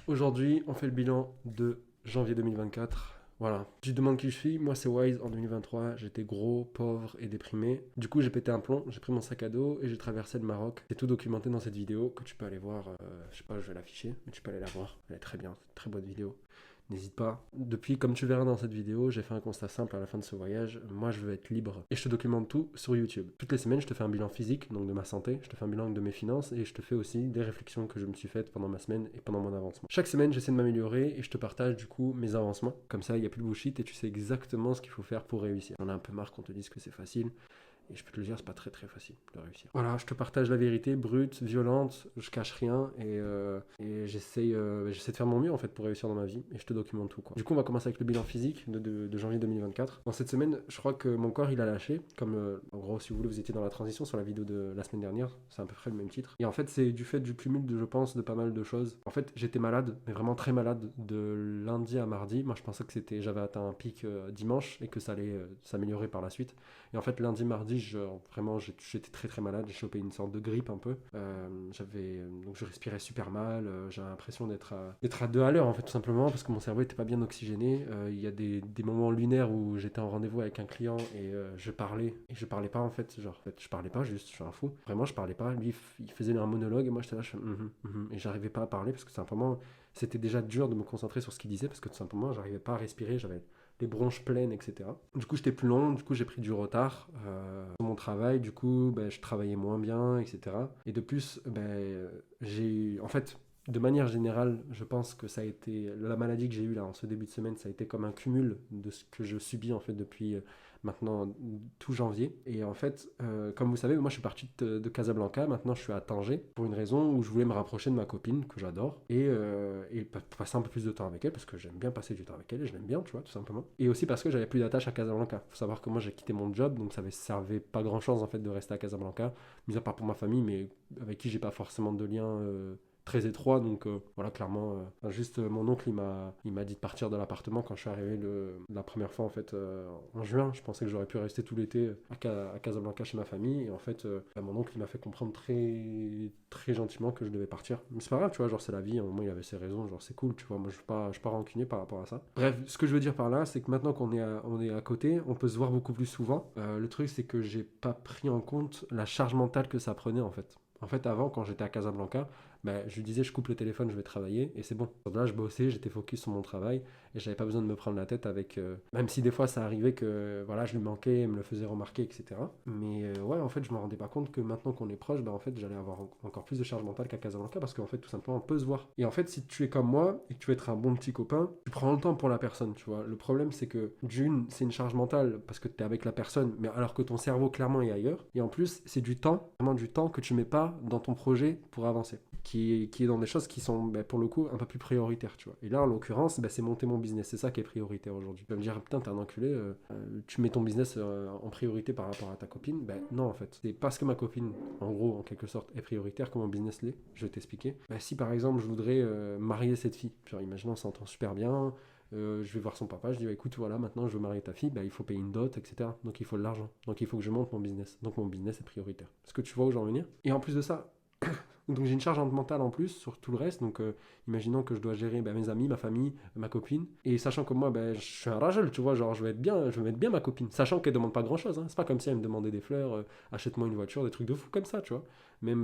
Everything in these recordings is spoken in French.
Aujourd'hui, on fait le bilan de janvier 2024. Voilà. Tu te demandes qui je suis? Moi, c'est Wise. En 2023, j'étais gros, pauvre et déprimé. Du coup, j'ai pété un plomb, j'ai pris mon sac à dos et j'ai traversé le Maroc. C'est tout documenté dans cette vidéo que tu peux aller voir. Je sais pas, je vais l'afficher, mais tu peux aller la voir. Elle est très bien, très bonne vidéo. N'hésite pas. Depuis, comme tu verras dans cette vidéo, j'ai fait un constat simple à la fin de ce voyage. Moi, je veux être libre. Et je te documente tout sur YouTube. Toutes les semaines, je te fais un bilan physique, donc de ma santé. Je te fais un bilan de mes finances. Et je te fais aussi des réflexions que je me suis faites pendant ma semaine et pendant mon avancement. Chaque semaine, j'essaie de m'améliorer et je te partage du coup mes avancements. Comme ça, il n'y a plus de bullshit et tu sais exactement ce qu'il faut faire pour réussir. On a un peu marre qu'on te dise que c'est facile. Et je peux te le dire, c'est pas très très facile de réussir. Voilà, je te partage la vérité, brute, violente, je cache rien et j'essaie de faire mon mieux en fait pour réussir dans ma vie et je te documente tout quoi. Du coup, on va commencer avec le bilan physique de janvier 2024. Dans cette semaine, je crois que mon corps il a lâché, comme en gros, si vous voulez, vous étiez dans la transition sur la vidéo de la semaine dernière, c'est à peu près le même titre. Et en fait, c'est du fait du cumul de, je pense, de pas mal de choses. En fait, j'étais malade, mais vraiment très malade de lundi à mardi. Moi, je pensais que j'avais atteint un pic dimanche et que ça allait s'améliorer par la suite. Et en fait, lundi, mardi, vraiment, j'étais très très malade. J'ai chopé une sorte de grippe un peu. Donc je respirais super mal. J'avais l'impression d'être à 2 à l'heure, en fait, tout simplement, parce que mon cerveau n'était pas bien oxygéné. Il y a des moments lunaires où j'étais en rendez-vous avec un client et je parlais. Et je parlais pas, en fait. Genre, en fait, je parlais pas, juste, je suis un fou. Vraiment, je parlais pas. Lui, il faisait un monologue et moi, j'étais là, et j'arrivais pas à parler parce que simplement, c'était déjà dur de me concentrer sur ce qu'il disait parce que tout simplement, j'arrivais pas à respirer. J'avais les bronches pleines, etc. Du coup, j'étais plus long, du coup, j'ai pris du retard sur mon travail, du coup, je travaillais moins bien, etc. Et de plus, en fait, de manière générale, je pense que ça a été, la maladie que j'ai eue là en ce début de semaine, ça a été comme un cumul de ce que je subis en fait depuis maintenant tout janvier. Et en fait, comme vous savez, moi je suis parti de Casablanca, maintenant je suis à Tanger pour une raison où je voulais me rapprocher de ma copine que j'adore et passer un peu plus de temps avec elle parce que j'aime bien passer du temps avec elle et je l'aime bien, tu vois, tout simplement. Et aussi parce que j'avais plus d'attache à Casablanca. Faut savoir que moi j'ai quitté mon job donc ça ne servait pas grand chose en fait de rester à Casablanca, mis à part pour ma famille, mais avec qui j'ai pas forcément de lien très étroit, donc voilà, clairement, juste mon oncle il m'a dit de partir de l'appartement quand je suis arrivé la première fois en fait en juin. Je pensais que j'aurais pu rester tout l'été à Casablanca chez ma famille et en fait mon oncle il m'a fait comprendre très très gentiment que je devais partir, mais c'est pas grave, tu vois, genre c'est la vie, à un moment il avait ses raisons, genre c'est cool, tu vois, moi je suis pas rancunier par rapport à ça. Bref, ce que je veux dire par là c'est que maintenant qu'on on est à côté, on peut se voir beaucoup plus souvent. Le truc c'est que j'ai pas pris en compte la charge mentale que ça prenait en fait. En fait, avant, quand j'étais à Casablanca, je lui disais je coupe le téléphone, je vais travailler et c'est bon. Là, je bossais, j'étais focus sur mon travail et j'avais pas besoin de me prendre la tête avec. Même si des fois ça arrivait que voilà, je lui manquais, elle me le faisait remarquer, etc. Mais ouais, en fait, je me rendais pas compte que maintenant qu'on est proche, en fait, j'allais avoir encore plus de charge mentale qu'à Casablanca parce qu'en fait, tout simplement, on peut se voir. Et en fait, si tu es comme moi et que tu veux être un bon petit copain, tu prends le temps pour la personne, tu vois. Le problème, c'est que d'une, c'est une charge mentale parce que tu es avec la personne, mais alors que ton cerveau clairement est ailleurs. Et en plus, c'est du temps, vraiment du temps que tu mets pas dans ton projet pour avancer, qui est dans des choses qui sont pour le coup un peu plus prioritaires, tu vois. Et là en l'occurrence c'est monter mon business, c'est ça qui est prioritaire aujourd'hui. Tu vas me dire putain t'es un enculé, tu mets ton business en priorité par rapport à ta copine. Non, en fait c'est parce que ma copine en gros en quelque sorte est prioritaire que mon business l'est. Je vais t'expliquer. Si par exemple je voudrais marier cette fille, genre imaginons on s'entend super bien, je vais voir son papa, je dis écoute voilà maintenant je veux marier ta fille, il faut payer une dot, etc. Donc il faut de l'argent, donc il faut que je monte mon business, donc mon business est prioritaire. Est-ce que tu vois où j'en veux venir? Et en plus de ça, donc j'ai une charge mentale en plus sur tout le reste. Donc imaginons que je dois gérer mes amis, ma famille, ma copine. Et sachant que moi je suis un ragel, tu vois, genre je vais mettre bien ma copine. Sachant qu'elle demande pas grand chose, hein. C'est pas comme si elle me demandait des fleurs, achète-moi une voiture, des trucs de fou comme ça, tu vois. Mais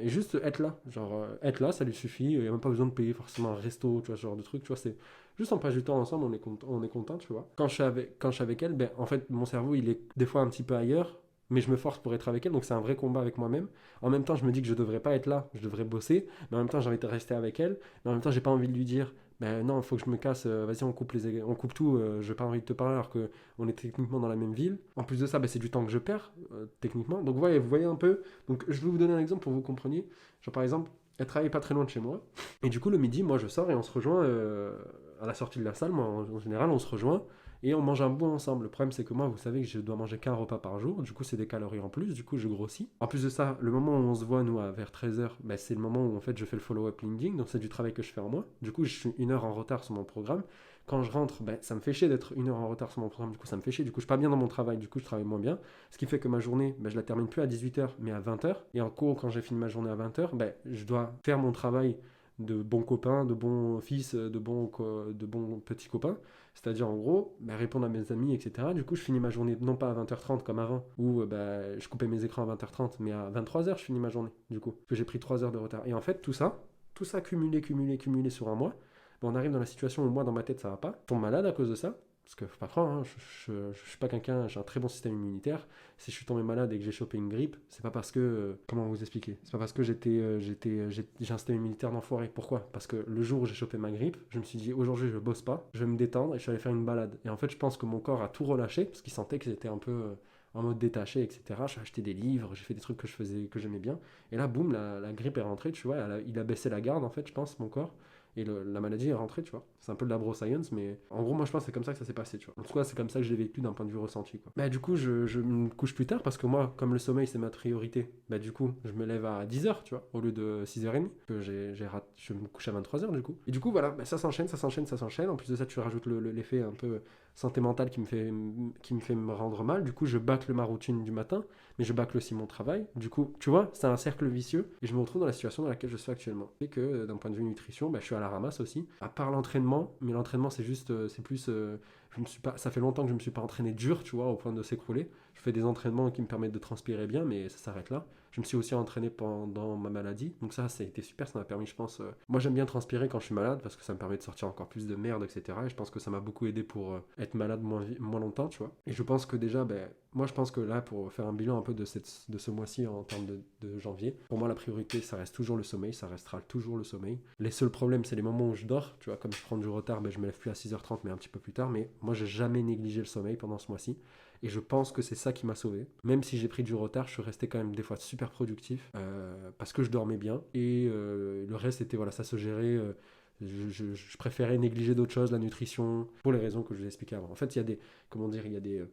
juste être là, genre être là, ça lui suffit. Il n'y a même pas besoin de payer forcément un resto, tu vois, ce genre de truc, tu vois. C'est juste on passe du temps ensemble, on est content, tu vois. Quand je suis avec elle, en fait mon cerveau il est des fois un petit peu ailleurs. Mais je me force pour être avec elle, donc c'est un vrai combat avec moi-même. En même temps, je me dis que je devrais pas être là, je devrais bosser, mais en même temps, j'ai envie de rester avec elle, mais en même temps, j'ai pas envie de lui dire, non, il faut que je me casse, vas-y, on coupe tout, j'ai pas envie de te parler alors qu'on est techniquement dans la même ville. En plus de ça, c'est du temps que je perds, techniquement. Donc vous voyez un peu, donc je vais vous donner un exemple pour que vous compreniez. Genre par exemple, elle travaille pas très loin de chez moi, et du coup, le midi, moi, je sors et on se rejoint à la sortie de la salle, moi, en général, on se rejoint, et on mange un bout ensemble. Le problème, c'est que moi, vous savez que je dois manger qu'un repas par jour. Du coup, c'est des calories en plus. Du coup, je grossis. En plus de ça, le moment où on se voit, nous, vers 13h, c'est le moment où en fait je fais le follow-up LinkedIn. Donc, c'est du travail que je fais en moi. Du coup, je suis 1 heure en retard sur mon programme. Quand je rentre, ben, ça me fait chier d'être 1 heure en retard sur mon programme, du coup ça me fait chier, du coup je suis pas bien dans mon travail, du coup je travaille moins bien, ce qui fait que ma journée, ben, je la termine plus à 18 h mais à 20 h, et en cours quand j'ai fini ma journée à 20 h, ben, je dois faire mon travail de bon copain, de bon fils, de bon petit copain, c'est-à-dire en gros ben, répondre à mes amis, etc. Du coup je finis ma journée non pas à 20 h 30 comme avant, où ben, je coupais mes écrans à 20 h 30, mais à 23 h je finis ma journée, du coup, parce que j'ai pris 3 heures de retard. Et en fait tout ça cumulé, cumulé, cumulé sur un mois, on arrive dans la situation où moi, dans ma tête, ça va pas. Je tombe malade à cause de ça. Parce que, faut pas croire, hein, je suis pas quelqu'un, j'ai un très bon système immunitaire. Si je suis tombé malade et que j'ai chopé une grippe, c'est pas parce que. Comment vous expliquer? C'est pas parce que j'ai un système immunitaire d'enfoiré. Pourquoi? Parce que le jour où j'ai chopé ma grippe, je me suis dit aujourd'hui, je bosse pas, je vais me détendre et je suis allé faire une balade. Et en fait, je pense que mon corps a tout relâché parce qu'il sentait que j'étais un peu en mode détaché, etc. J'ai acheté des livres, j'ai fait des trucs que je faisais, que j'aimais bien. Et là, boum, la grippe est rentrée, tu vois. Il a baissé la garde, en fait, je pense, mon corps. Et la maladie est rentrée, tu vois. C'est un peu de la bro science, mais en gros, moi je pense que c'est comme ça que ça s'est passé, tu vois. En tout cas, c'est comme ça que je l'ai vécu d'un point de vue ressenti, quoi. Bah, du coup, je me couche plus tard parce que moi, comme le sommeil c'est ma priorité, bah, du coup, je me lève à 10 h, tu vois, au lieu de 6 h 30, que je me couche à 23 h, du coup. Et du coup, voilà, bah, ça s'enchaîne, ça s'enchaîne, ça s'enchaîne. En plus de ça, tu rajoutes l'effet un peu santé mentale qui me fait me rendre mal. Du coup, je bâcle ma routine du matin, mais je bâcle aussi mon travail. Du coup, tu vois, c'est un cercle vicieux et je me retrouve dans la situation dans laquelle je suis actuellement. Et que d'un point de vue nutrition, bah, je suis à la ramasse aussi. À part l'entraînement, mais l'entraînement c'est juste, c'est plus, je me suis pas, ça fait longtemps que je me suis pas entraîné dur, tu vois, au point de s'écrouler. Je fais des entraînements qui me permettent de transpirer bien, mais ça s'arrête là. Je me suis aussi entraîné pendant ma maladie, donc ça a été super, ça m'a permis, je pense. Moi j'aime bien transpirer quand je suis malade parce que ça me permet de sortir encore plus de merde, etc. Et je pense que ça m'a beaucoup aidé pour être malade moins longtemps, tu vois. Et je pense que déjà, ben, moi je pense que là, pour faire un bilan un peu de ce mois-ci en termes de janvier, pour moi la priorité ça reste toujours le sommeil, ça restera toujours le sommeil. Les seuls problèmes c'est les moments où je dors, tu vois, comme je prends du retard, ben, je me lève plus à 6 h 30 mais un petit peu plus tard, mais moi j'ai jamais négligé le sommeil pendant ce mois-ci. Et je pense que c'est ça qui m'a sauvé. Même si j'ai pris du retard, je suis resté quand même des fois super productif parce que je dormais bien. Et le reste, c'était, voilà, ça se gérait. Je préférais négliger d'autres choses, la nutrition, pour les raisons que je vous ai expliquées avant. En fait, il y a des, comment dire, il y a des,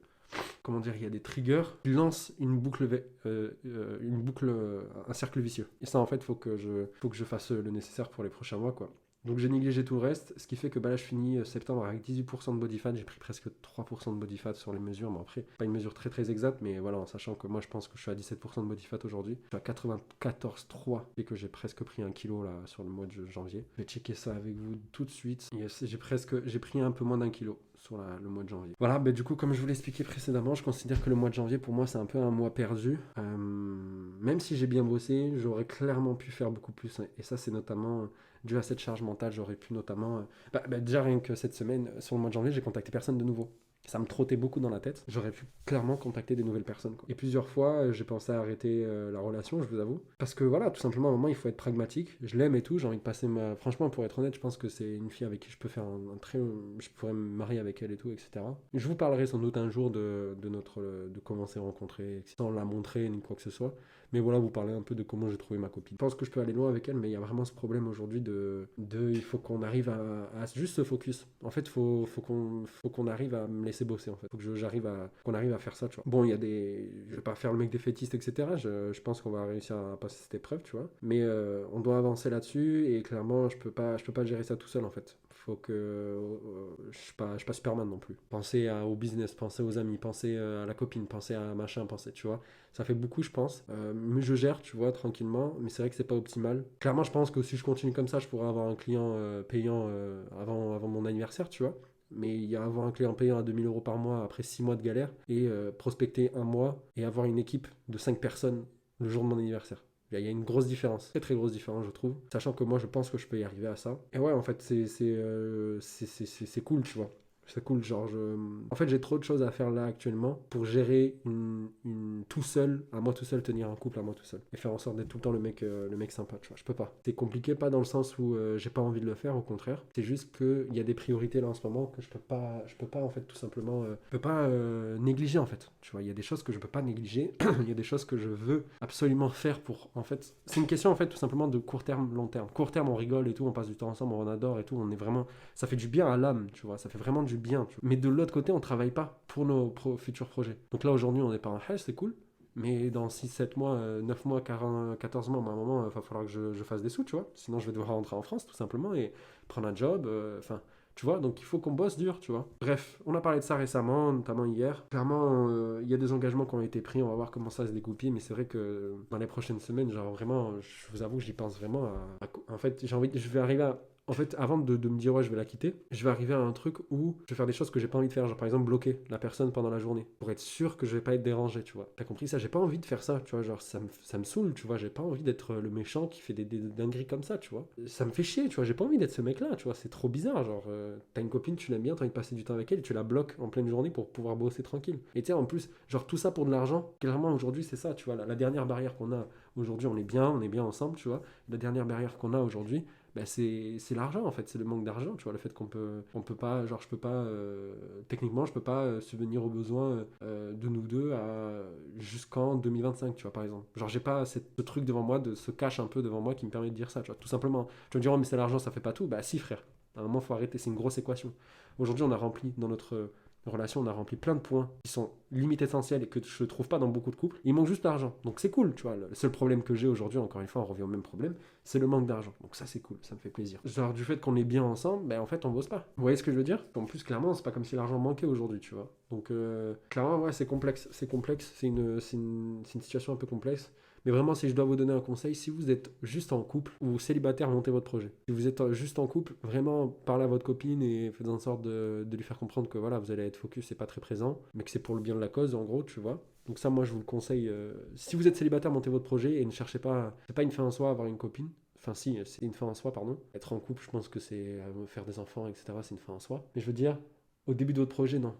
comment dire, il y a des triggers qui lancent une boucle, un cercle vicieux. Et ça, en fait, faut que je fasse le nécessaire pour les prochains mois, quoi. Donc j'ai négligé tout le reste, ce qui fait que bah, là je finis septembre avec 18% de body fat, j'ai pris presque 3% de body fat sur les mesures, mais après, pas une mesure très très exacte, mais voilà, en sachant que moi je pense que je suis à 17% de body fat aujourd'hui, je suis à 94,3 et que j'ai presque pris 1 kilo là sur le mois de janvier. Je vais checker ça avec vous tout de suite. Yes, j'ai pris un peu moins d'1 kilo sur le mois de janvier. Voilà, bah, du coup, comme je vous l'ai expliqué précédemment, je considère que le mois de janvier, pour moi, c'est un peu un mois perdu. Même si j'ai bien bossé, j'aurais clairement pu faire beaucoup plus. Et ça, c'est notamment dû à cette charge mentale. J'aurais pu notamment... déjà, rien que cette semaine, sur le mois de janvier, j'ai contacté personne de nouveau. Ça me trottait beaucoup dans la tête. J'aurais pu clairement contacter des nouvelles personnes, quoi. Et plusieurs fois, j'ai pensé à arrêter la relation, je vous avoue. Parce que voilà, tout simplement, à un moment, il faut être pragmatique. Je l'aime et tout, j'ai envie de passer ma... Franchement, pour être honnête, je pense que c'est une fille avec qui je peux faire un très... Je pourrais me marier avec elle et tout, etc. Je vous parlerai sans doute un jour de comment on s'est rencontrés, sans la montrer ni quoi que ce soit. Mais voilà, vous parlez un peu de comment j'ai trouvé ma copine. Je pense que je peux aller loin avec elle, mais il y a vraiment ce problème aujourd'hui il faut qu'on arrive à juste se focus. En fait, faut qu'on arrive à me laisser bosser, en fait. Faut que qu'on arrive à faire ça, tu vois. Bon, je vais pas faire le mec défaitiste, etc. Je pense qu'on va réussir à passer cette épreuve, tu vois. Mais on doit avancer là-dessus, et clairement, je peux pas gérer ça tout seul, en fait. Faut que je suis pas Superman non plus. Pensez au business, pensez aux amis, pensez à la copine, pensez à machin, pensez, tu vois. Ça fait beaucoup, je pense. Mais je gère, tu vois, tranquillement. Mais c'est vrai que c'est pas optimal. Clairement, je pense que si je continue comme ça, je pourrais avoir un client payant avant mon anniversaire, tu vois. Mais il y a avoir un client payant à 2 000 € par mois après 6 mois de galère et prospecter un mois et avoir une équipe de 5 personnes le jour de mon anniversaire. Il y a une grosse différence, très très grosse différence, je trouve. Sachant que moi, je pense que je peux y arriver à ça. Et ouais, en fait, c'est cool, tu vois. C'est cool, genre, en fait, j'ai trop de choses à faire là actuellement pour gérer tout seul, à moi tout seul, tenir un couple à moi tout seul. Et faire en sorte d'être tout le temps le mec sympa, tu vois. Je peux pas. C'est compliqué, pas dans le sens où j'ai pas envie de le faire, au contraire. C'est juste qu'il y a des priorités là en ce moment que je peux pas en fait, tout simplement, je peux pas négliger, en fait. Tu vois, il y a des choses que je peux pas négliger. Il y a des choses que je veux absolument faire pour, en fait, c'est une question, en fait, tout simplement de court terme, long terme. Court terme, on rigole et tout, on passe du temps ensemble, on adore et tout, on est vraiment, ça fait du bien à l'âme, tu vois, ça fait vraiment du bien. Mais de l'autre côté, on travaille pas pour nos futurs projets. Donc là, aujourd'hui, on n'est pas en Hajj, c'est cool. Mais dans 6 7 mois, 9 mois, 14 mois, à un moment, il va falloir que je fasse des sous, tu vois. Sinon, je vais devoir rentrer en France, tout simplement, et prendre un job. Enfin, tu vois, donc il faut qu'on bosse dur, tu vois. Bref, on a parlé de ça récemment, notamment hier. Clairement, il y a des engagements qui ont été pris, on va voir comment ça se dégoupille, mais c'est vrai que dans les prochaines semaines, genre vraiment, je vous avoue que j'y pense vraiment en fait, je vais arriver à... En fait, avant de me dire ouais, je vais la quitter, je vais arriver à un truc où je vais faire des choses que j'ai pas envie de faire. Genre, par exemple, bloquer la personne pendant la journée pour être sûr que je vais pas être dérangé, tu vois. T'as compris ça? J'ai pas envie de faire ça, tu vois. Genre, ça me saoule, tu vois. J'ai pas envie d'être le méchant qui fait des dingueries comme ça, tu vois. Ça me fait chier, tu vois. J'ai pas envie d'être ce mec-là, tu vois. C'est trop bizarre. Genre, t'as une copine, tu l'aimes bien, t'as envie de passer du temps avec elle, et tu la bloques en pleine journée pour pouvoir bosser tranquille. Et tu sais, en plus, genre, tout ça pour de l'argent. Clairement, aujourd'hui, c'est ça, tu vois. La dernière barrière qu'on a aujourd'hui, on est bien ensemble, tu vois. La dernière barrière qu'on a aujourd'hui, bah c'est l'argent en fait, c'est le manque d'argent, tu vois, le fait on peut pas, genre je peux pas, techniquement je peux pas subvenir aux besoins de nous deux jusqu'en 2025, tu vois, par exemple. Genre j'ai pas ce truc devant moi, ce cash un peu devant moi qui me permet de dire ça, tu vois, tout simplement. Tu vas me dire, oh mais c'est l'argent, ça fait pas tout. Bah si frère, à un moment faut arrêter, c'est une grosse équation. Aujourd'hui on a rempli dans notre relation, on a rempli plein de points qui sont limite essentiels et que je ne trouve pas dans beaucoup de couples. Il manque juste l'argent. Donc c'est cool, tu vois. Le seul problème que j'ai aujourd'hui, encore une fois, on revient au même problème, c'est le manque d'argent. Donc ça c'est cool, ça me fait plaisir. Genre du fait qu'on est bien ensemble, ben en fait on bosse pas. Vous voyez ce que je veux dire? En plus clairement, c'est pas comme si l'argent manquait aujourd'hui, tu vois. Donc clairement ouais, c'est complexe, c'est une situation un peu complexe. Mais vraiment, si je dois vous donner un conseil, si vous êtes juste en couple ou célibataire, montez votre projet. Si vous êtes juste en couple, vraiment parlez à votre copine et faites en sorte de lui faire comprendre que voilà, vous allez être focus et pas très présent, mais que c'est pour le bien de la cause, en gros, tu vois. Donc ça, moi, je vous le conseille. Si vous êtes célibataire, montez votre projet et ne cherchez pas. C'est pas une fin en soi avoir une copine. Enfin, si, c'est une fin en soi, pardon. Être en couple, je pense que c'est faire des enfants, etc. C'est une fin en soi. Mais je veux dire, au début de votre projet, non.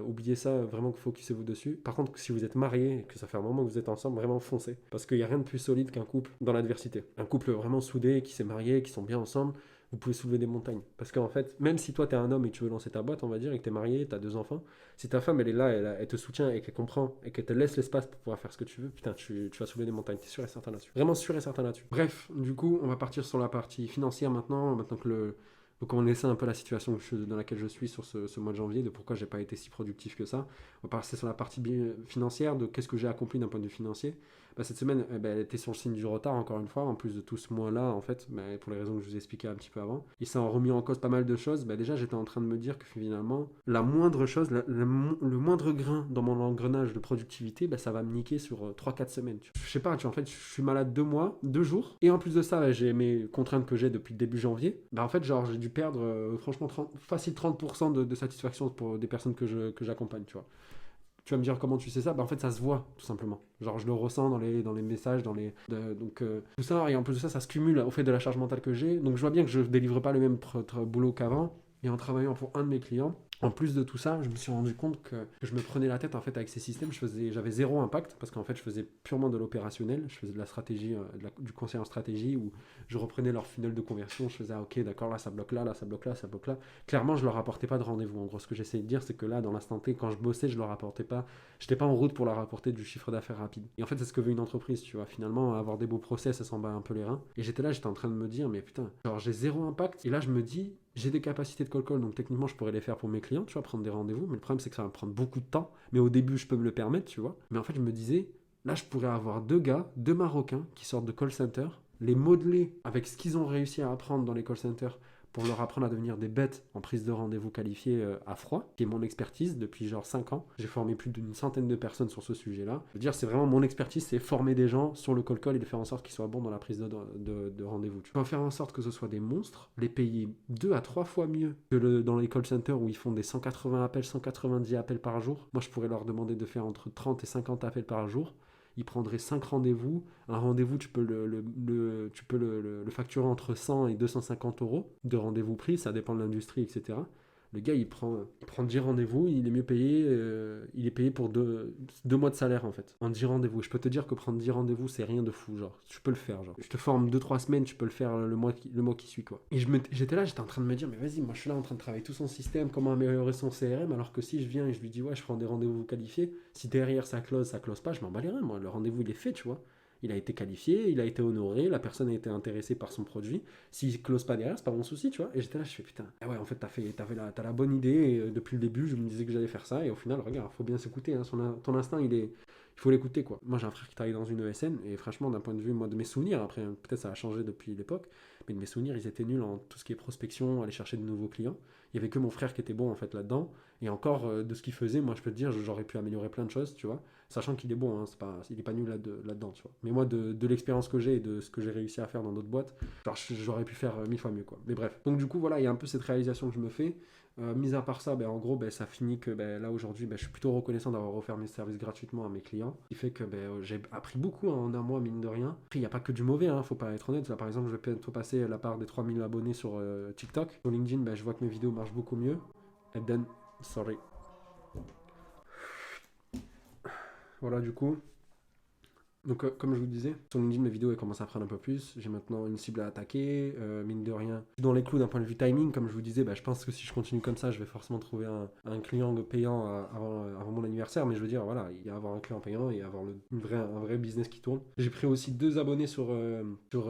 Oubliez ça, vraiment focussez-vous dessus. Par contre, si vous êtes marié et que ça fait un moment que vous êtes ensemble, vraiment foncez. Parce qu'il n'y a rien de plus solide qu'un couple dans l'adversité. Un couple vraiment soudé, qui s'est marié, qui sont bien ensemble, vous pouvez soulever des montagnes. Parce qu'en fait, même si toi t'es un homme et que tu veux lancer ta boîte, on va dire, et que t'es marié, t'as 2 enfants, si ta femme elle est là, elle te soutient et qu'elle comprend et qu'elle te laisse l'espace pour pouvoir faire ce que tu veux, putain, tu vas soulever des montagnes, t'es sûr et certain là-dessus. Vraiment sûr et certain là-dessus. Bref, du coup, on va partir sur la partie financière maintenant que vous connaissez un peu la situation dans laquelle je suis sur ce mois de janvier, de pourquoi j'ai pas été si productif que ça. On va passer sur la partie financière, de qu'est-ce que j'ai accompli d'un point de vue financier. Bah, cette semaine, elle était sur le signe du retard, encore une fois, en plus de tout ce mois-là, en fait, pour les raisons que je vous ai expliquées un petit peu avant. Il s'est remis en cause pas mal de choses. Déjà, j'étais en train de me dire que finalement, la moindre chose, le moindre grain dans mon engrenage de productivité, ça va me niquer sur 3-4 semaines. Je sais pas, en fait, je suis malade 2 mois, 2 jours, et en plus de ça, j'ai mes contraintes que j'ai depuis le début janvier. En fait, genre, j'ai dû perdre, franchement, facile 30% de satisfaction pour des personnes que j'accompagne, tu vois. Tu vas me dire comment tu sais ça? En fait, ça se voit, tout simplement. Genre, je le ressens dans les messages, donc, tout ça, et en plus de ça, ça se cumule au fait de la charge mentale que j'ai. Donc, je vois bien que je délivre pas le même boulot qu'avant. Et en travaillant pour un de mes clients, en plus de tout ça, je me suis rendu compte que je me prenais la tête en fait avec ces systèmes. J'avais zéro impact parce qu'en fait, je faisais purement de l'opérationnel. Je faisais de la stratégie, du conseil en stratégie où je reprenais leur funnel de conversion. Je faisais, ah, ok, d'accord, là ça bloque là, là ça bloque là, ça bloque là. Clairement, je leur apportais pas de rendez-vous. En gros, ce que j'essayais de dire, c'est que là, dans l'instant T, quand je bossais, je leur apportais pas. J'étais pas en route pour leur apporter du chiffre d'affaires rapide. Et en fait, c'est ce que veut une entreprise, tu vois. Finalement, avoir des beaux process, ça s'en bat un peu les reins. Et j'étais là, j'étais en train de me dire, mais putain, genre j'ai zéro impact. Et là, je me dis, j'ai des capacités de call, donc techniquement, je pourrais les faire pour mes clients, tu vois, prendre des rendez-vous. Mais le problème, c'est que ça va me prendre beaucoup de temps. Mais au début, je peux me le permettre, tu vois. Mais en fait, je me disais, là, je pourrais avoir 2 Marocains qui sortent de call center, les modeler avec ce qu'ils ont réussi à apprendre dans les call centers pour leur apprendre à devenir des bêtes en prise de rendez-vous qualifiée à froid, qui est mon expertise depuis genre 5 ans. J'ai formé plus d'une centaine de personnes sur ce sujet-là. Je veux dire, c'est vraiment mon expertise, c'est former des gens sur le call et de faire en sorte qu'ils soient bons dans la prise de rendez-vous. Tu peux faire en sorte que ce soit des monstres, les payer 2 à 3 fois mieux que dans les call centers où ils font des 180 appels, 190 appels par jour. Moi, je pourrais leur demander de faire entre 30 et 50 appels par jour. Ils prendraient 5 rendez-vous. Un rendez-vous, tu peux le facturer entre 100 et 250 euros de rendez-vous pris, ça dépend de l'industrie, etc. Le gars, il prend 10 rendez-vous, il est mieux payé, il est payé pour 2 mois de salaire en fait, en 10 rendez-vous. Je peux te dire que prendre 10 rendez-vous, c'est rien de fou, genre, tu peux le faire, genre. Je te forme 2-3 semaines, tu peux le faire le mois qui suit, quoi. Et j'étais là, j'étais en train de me dire, mais vas-y, moi je suis là en train de travailler tout son système, comment améliorer son CRM, alors que si je viens et je lui dis, ouais, je prends des rendez-vous qualifiés, si derrière ça close pas, je m'en bats les reins, moi, le rendez-vous il est fait, tu vois. Il a été qualifié, il a été honoré, la personne a été intéressée par son produit. S'il ne close pas derrière, c'est pas mon souci, tu vois. Et j'étais là, je fais putain, ah ouais, en fait, t'as la bonne idée. Et depuis le début, je me disais que j'allais faire ça. Et au final, regarde, faut bien s'écouter. Hein, ton instinct, il il faut l'écouter quoi. Moi j'ai un frère qui travaille dans une ESN et franchement d'un point de vue moi de mes souvenirs, après peut-être ça a changé depuis l'époque, mais de mes souvenirs ils étaient nuls en tout ce qui est prospection, aller chercher de nouveaux clients. Il y avait que mon frère qui était bon en fait là-dedans et encore de ce qu'il faisait, moi je peux te dire j'aurais pu améliorer plein de choses, tu vois, sachant qu'il est bon, hein, il est pas nul là-dedans, tu vois. Mais moi de l'expérience que j'ai et de ce que j'ai réussi à faire dans d'autres boîtes, genre, j'aurais pu faire 1000 fois mieux quoi. Mais bref, donc du coup voilà, il y a un peu cette réalisation que je me fais. Mis à part ça, ben, en gros, ben, ça finit que ben, là aujourd'hui, ben, je suis plutôt reconnaissant d'avoir offert mes services gratuitement à mes clients. Ce qui fait que ben, j'ai appris beaucoup en un mois, mine de rien. Après, il n'y a pas que du mauvais, hein, faut pas être honnête. Là, par exemple, je vais bientôt passer la part des 3000 abonnés sur TikTok. Sur LinkedIn, ben, je vois que mes vidéos marchent beaucoup mieux. Et then, sorry. Voilà, du coup. Donc, comme je vous disais, sur LinkedIn, mes vidéos elles commencent à prendre un peu plus. J'ai maintenant une cible à attaquer, mine de rien. Dans les clous d'un point de vue timing, comme je vous disais, bah, je pense que si je continue comme ça, je vais forcément trouver un client payant avant mon anniversaire. Mais je veux dire, voilà, il y a avoir un client payant et avoir un vrai business qui tourne. J'ai pris aussi 2 abonnés sur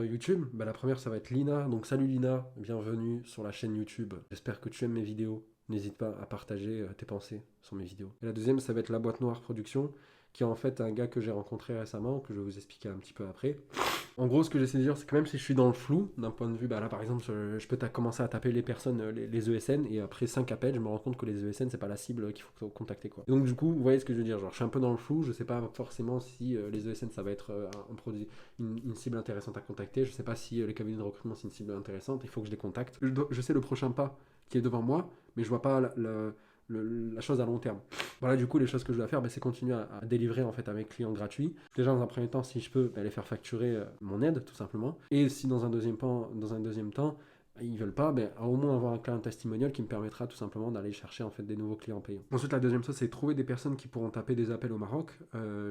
YouTube. Bah, la première, ça va être Lina. Donc, salut Lina, bienvenue sur la chaîne YouTube. J'espère que tu aimes mes vidéos. N'hésite pas à partager tes pensées sur mes vidéos. Et la deuxième, ça va être La Boîte Noire Production, qui est en fait un gars que j'ai rencontré récemment, que je vais vous expliquer un petit peu après. En gros, ce que j'essaie de dire, c'est que même si je suis dans le flou, d'un point de vue, bah là par exemple, je peux commencer à taper les personnes, les ESN, et après 5 appels, je me rends compte que les ESN, c'est pas la cible qu'il faut contacter, quoi. Et donc, du coup, vous voyez ce que je veux dire, genre, je suis un peu dans le flou, je sais pas forcément si les ESN, ça va être un produit, une cible intéressante à contacter, je sais pas si les cabinets de recrutement, c'est une cible intéressante, il faut que je les contacte. Je sais le prochain pas qui est devant moi, mais je vois pas la chose à long terme. Voilà, du coup, les choses que je dois faire, bah, c'est continuer à délivrer en fait à mes clients gratuits. Déjà, dans un premier temps, si je peux, bah, les faire facturer mon aide, tout simplement. Et si dans un deuxième temps, ils veulent pas, ben, au moins avoir un client testimonial qui me permettra tout simplement d'aller chercher en fait des nouveaux clients payants. Ensuite, la deuxième chose, c'est trouver des personnes qui pourront taper des appels au Maroc.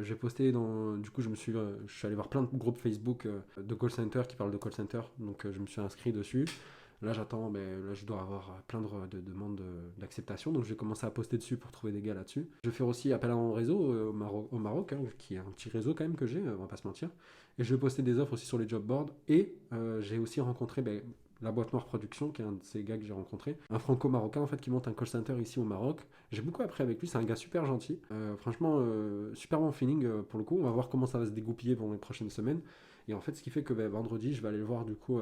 J'ai posté du coup, je suis allé voir plein de groupes Facebook de call center qui parlent de call center, donc je me suis inscrit dessus. Là, j'attends, mais là, je dois avoir plein de demandes d'acceptation, donc je vais commencer à poster dessus pour trouver des gars là-dessus. Je vais faire aussi appel à mon réseau au Maroc, hein, qui est un petit réseau quand même que j'ai, on va pas se mentir. Et je vais poster des offres aussi sur les job boards. Et j'ai aussi rencontré la Boîte Noire Production, qui est un de ces gars que j'ai rencontré, un franco-marocain en fait qui monte un call center ici au Maroc. J'ai beaucoup appris avec lui, c'est un gars super gentil. Franchement, super bon feeling pour le coup. On va voir comment ça va se dégoupiller pendant les prochaines semaines. Et en fait, ce qui fait que vendredi, je vais aller le voir du coup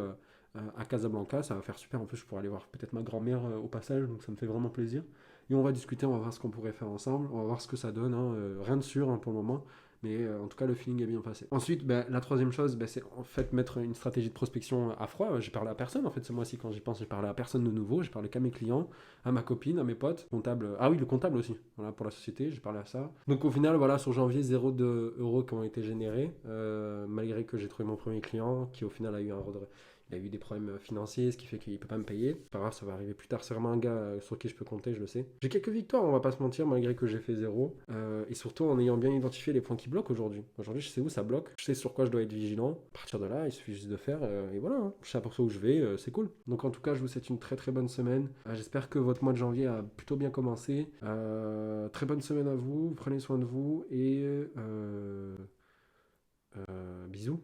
à Casablanca. Ça va faire super. En plus, je pourrai aller voir peut-être ma grand-mère au passage, donc ça me fait vraiment plaisir. Et on va discuter, on va voir ce qu'on pourrait faire ensemble, on va voir ce que ça donne. Hein. Rien de sûr hein, pour le moment, mais en tout cas, le feeling est bien passé. Ensuite, la troisième chose, c'est en fait mettre une stratégie de prospection à froid. J'ai parlé à personne en fait ce mois-ci quand j'y pense. J'ai parlé à personne de nouveau. J'ai parlé qu'à mes clients, à ma copine, à mes potes, comptable. Ah oui, le comptable aussi. Voilà pour la société. J'ai parlé à ça. Donc au final, voilà, sur janvier, 0,2 € qui ont été générés, malgré que j'ai trouvé mon premier client qui au final a eu il a eu des problèmes financiers, ce qui fait qu'il ne peut pas me payer. C'est pas grave, ça va arriver plus tard. C'est vraiment un gars sur qui je peux compter, je le sais. J'ai quelques victoires, on va pas se mentir, malgré que j'ai fait 0. Et surtout en ayant bien identifié les points qui bloquent aujourd'hui. Aujourd'hui, je sais où ça bloque, je sais sur quoi je dois être vigilant. À partir de là, il suffit juste de faire. Et voilà, hein. Je sais à peu près où je vais, c'est cool. Donc en tout cas, je vous souhaite une très très bonne semaine. J'espère que votre mois de janvier a plutôt bien commencé. Très bonne semaine à vous, prenez soin de vous et bisous.